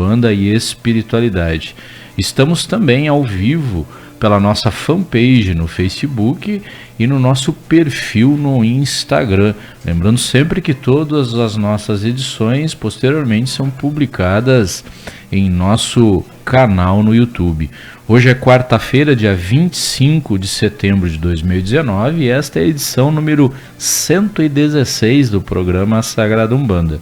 Umbanda e Espiritualidade. Estamos também ao vivo pela nossa fanpage no Facebook e no nosso perfil no Instagram. Lembrando sempre que todas as nossas edições posteriormente são publicadas em nosso canal no YouTube. Hoje é quarta-feira, dia 25 de setembro de 2019 e esta é a edição número 116 do programa Sagrada Umbanda.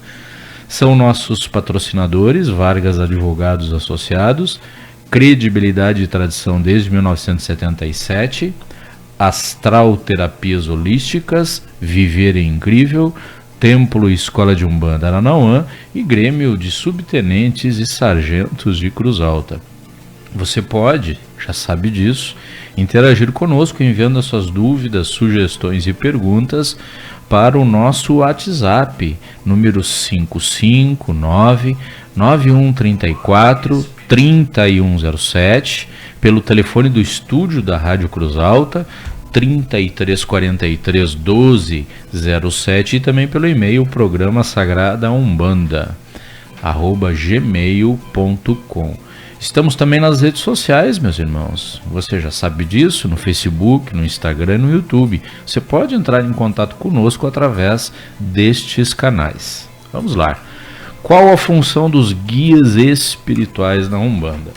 São nossos patrocinadores, Vargas Advogados Associados, Credibilidade e Tradição desde 1977, Astral Terapias Holísticas, Viver é Incrível, Templo e Escola de Umbanda Aranauã e Grêmio de Subtenentes e Sargentos de Cruz Alta. Você pode, já sabe disso, interagir conosco enviando as suas dúvidas, sugestões e perguntas para o nosso WhatsApp, número 559-9134-3107, pelo telefone do estúdio da Rádio Cruz Alta, 3343-1207, e também pelo e-mail programa sagradaUmbanda@gmail.com. Estamos também nas redes sociais, meus irmãos. Você já sabe disso, no Facebook, no Instagram e no YouTube. Você pode entrar em contato conosco através destes canais. Vamos lá. Qual a função dos guias espirituais na Umbanda?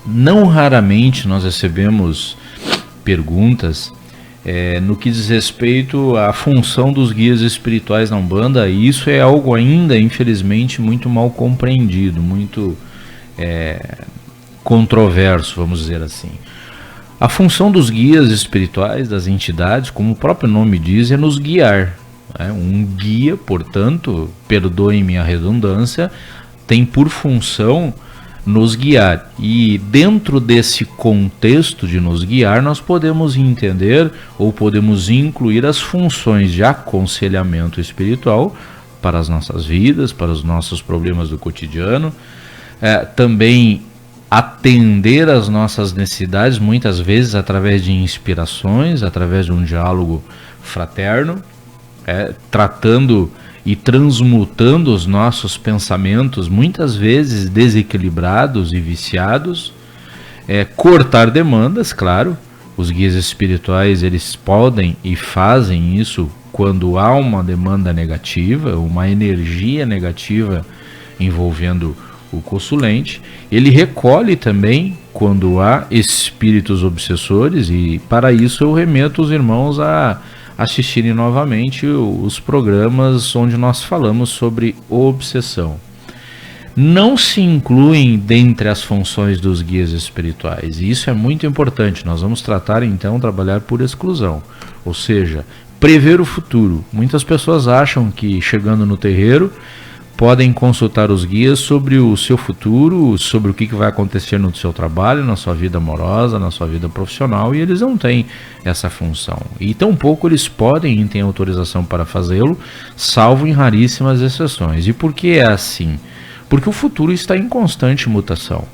Não raramente nós recebemos perguntas no que diz respeito à função dos guias espirituais na Umbanda, e isso é algo ainda, infelizmente, muito mal compreendido, muito controverso, vamos dizer assim. A função dos guias espirituais, das entidades, como o próprio nome diz, é nos guiar. Um guia, portanto, perdoem-me a redundância, tem por função nos guiar, e dentro desse contexto de nos guiar nós podemos entender ou podemos incluir as funções de aconselhamento espiritual para as nossas vidas, para os nossos problemas do cotidiano, também atender às nossas necessidades, muitas vezes através de inspirações, através de um diálogo fraterno, tratando e transmutando os nossos pensamentos, muitas vezes desequilibrados e viciados, cortar demandas, claro. Os guias espirituais, eles podem e fazem isso quando há uma demanda negativa, uma energia negativa envolvendo o consulente. Ele recolhe também quando há espíritos obsessores, e para isso eu remeto os irmãos a assistirem novamente os programas onde nós falamos sobre obsessão. Não se incluem dentre as funções dos guias espirituais, e isso é muito importante. Nós vamos tratar então, trabalhar por exclusão, ou seja, prever o futuro. Muitas pessoas acham que chegando no terreiro podem consultar os guias sobre o seu futuro, sobre o que vai acontecer no seu trabalho, na sua vida amorosa, na sua vida profissional, e eles não têm essa função. E tampouco eles podem e têm autorização para fazê-lo, salvo em raríssimas exceções. E por que é assim? Porque o futuro está em constante mutação.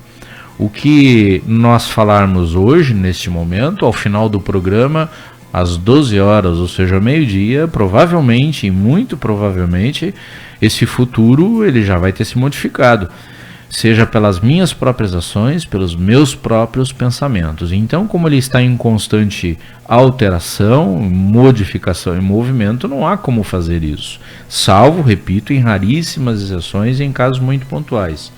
O que nós falarmos hoje, neste momento, ao final do programa, às 12 horas, ou seja, meio-dia, provavelmente, e muito provavelmente, esse futuro ele já vai ter se modificado, seja pelas minhas próprias ações, pelos meus próprios pensamentos. Então, como ele está em constante alteração, modificação e movimento, não há como fazer isso, salvo, repito, em raríssimas exceções e em casos muito pontuais.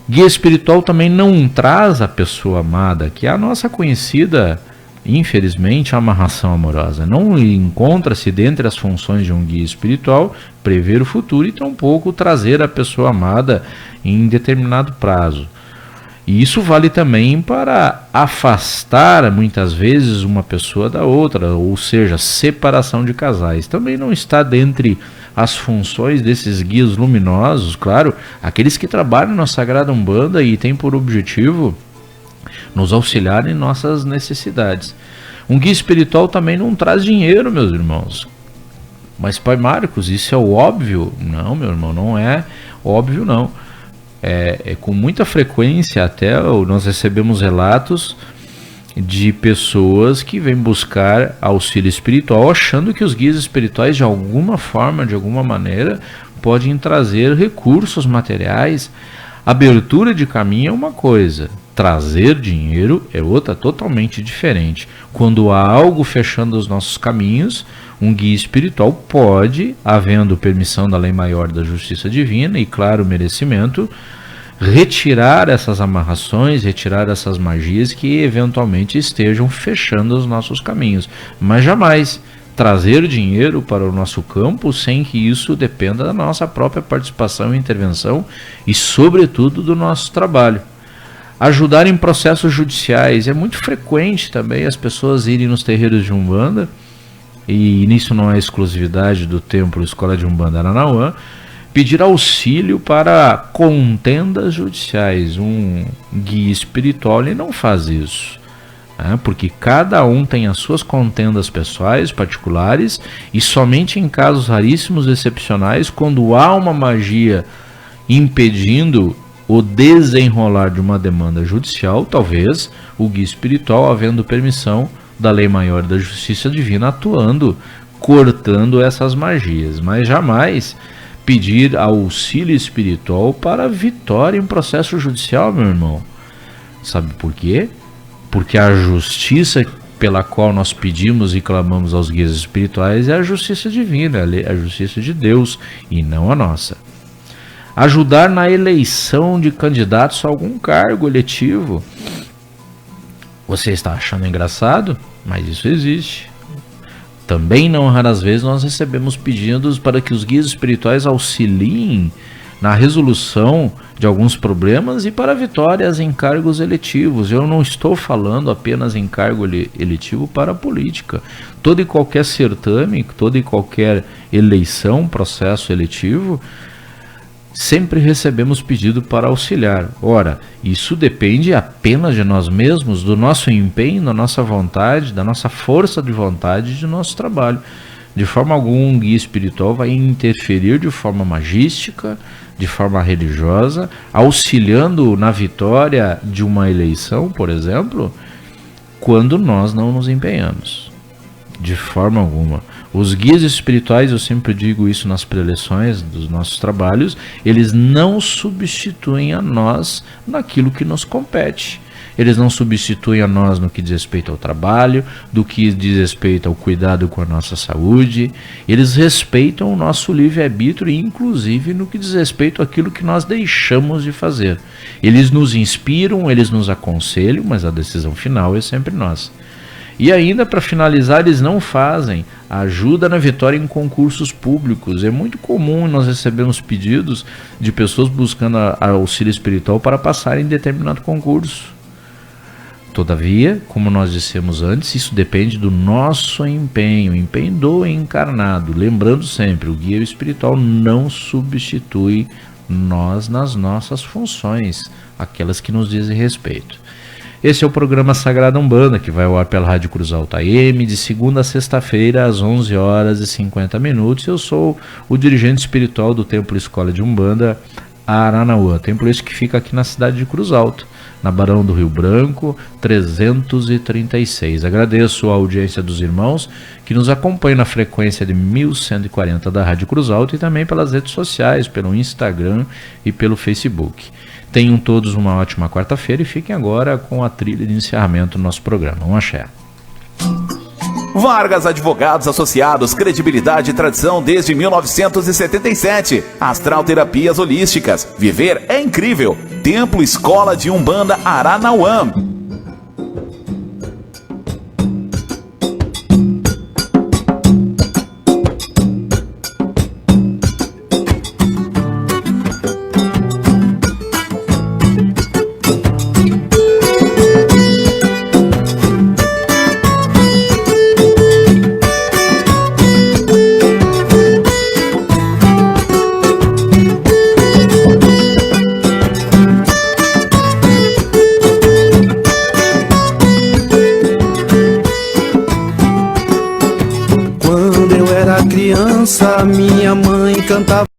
Guia espiritual também não traz a pessoa amada, que é a nossa conhecida, infelizmente, a amarração amorosa. Não encontra-se dentre as funções de um guia espiritual prever o futuro e tampouco trazer a pessoa amada em determinado prazo. E isso vale também para afastar muitas vezes uma pessoa da outra, ou seja, separação de casais. Também não está dentre as funções desses guias luminosos, claro, aqueles que trabalham na Sagrada Umbanda e têm por objetivo nos auxiliar em nossas necessidades. Um guia espiritual também não traz dinheiro, meus irmãos. Mas, Pai Marcos, isso é o óbvio? Não, meu irmão, não é óbvio, não. Com muita frequência até nós recebemos relatos de pessoas que vêm buscar auxílio espiritual achando que os guias espirituais de alguma forma, de alguma maneira, podem trazer recursos materiais. Abertura de caminho é uma coisa, trazer dinheiro é outra, totalmente diferente. Quando há algo fechando os nossos caminhos, um guia espiritual pode, havendo permissão da lei maior da justiça divina e claro merecimento, retirar essas amarrações, retirar essas magias que eventualmente estejam fechando os nossos caminhos, mas jamais trazer dinheiro para o nosso campo sem que isso dependa da nossa própria participação e intervenção e sobretudo do nosso trabalho. Ajudar em processos judiciais, é muito frequente também as pessoas irem nos terreiros de Umbanda, e nisso não é exclusividade do Templo Escola de Umbanda Aranauã, pedir auxílio para contendas judiciais. Um guia espiritual ele não faz isso, porque cada um tem as suas contendas pessoais, particulares, e somente em casos raríssimos, excepcionais, quando há uma magia impedindo o desenrolar de uma demanda judicial, talvez o guia espiritual, havendo permissão da lei maior da justiça divina, atuando, cortando essas magias, mas jamais pedir auxílio espiritual para vitória em processo judicial, meu irmão. Sabe por quê? Porque a justiça pela qual nós pedimos e clamamos aos guias espirituais é a justiça divina, a justiça de Deus e não a nossa. Ajudar na eleição de candidatos a algum cargo eletivo. Você está achando engraçado? Mas isso existe. Também não raras vezes nós recebemos pedidos para que os guias espirituais auxiliem na resolução de alguns problemas e para vitórias em cargos eletivos. Eu não estou falando apenas em cargo eletivo para a política. Todo e qualquer certame, toda e qualquer eleição, processo eletivo, sempre recebemos pedido para auxiliar. Ora, isso depende apenas de nós mesmos, do nosso empenho, da nossa vontade, da nossa força de vontade e do nosso trabalho. De forma alguma, um guia espiritual vai interferir de forma magística, de forma religiosa, auxiliando na vitória de uma eleição, por exemplo, quando nós não nos empenhamos. De forma alguma. Os guias espirituais, eu sempre digo isso nas preleções dos nossos trabalhos, eles não substituem a nós naquilo que nos compete. Eles não substituem a nós no que diz respeito ao trabalho, do que diz respeito ao cuidado com a nossa saúde. Eles respeitam o nosso livre-arbítrio, inclusive no que diz respeito àquilo que nós deixamos de fazer. Eles nos inspiram, eles nos aconselham, mas a decisão final é sempre nossa. E ainda, para finalizar, eles não fazem ajuda na vitória em concursos públicos. É muito comum nós recebemos pedidos de pessoas buscando auxílio espiritual para passar em determinado concurso. Todavia, como nós dissemos antes, isso depende do nosso empenho, empenho do encarnado. Lembrando sempre, o guia espiritual não substitui nós nas nossas funções, aquelas que nos dizem respeito. Esse é o programa Sagrada Umbanda, que vai ao ar pela Rádio Cruz Alta AM, de segunda a sexta-feira, às 11h50. Eu sou o dirigente espiritual do Templo Escola de Umbanda Aranauã. Templo esse que fica aqui na cidade de Cruz Alta, na Barão do Rio Branco, 336. Agradeço a audiência dos irmãos que nos acompanham na frequência de 1140 da Rádio Cruz Alta e também pelas redes sociais, pelo Instagram e pelo Facebook. Tenham todos uma ótima quarta-feira e fiquem agora com a trilha de encerramento do nosso programa. Um axé. Vargas Advogados Associados, credibilidade e tradição desde 1977. Astral Terapias Holísticas. Viver é incrível. Templo Escola de Umbanda Aranauã. Minha mãe cantava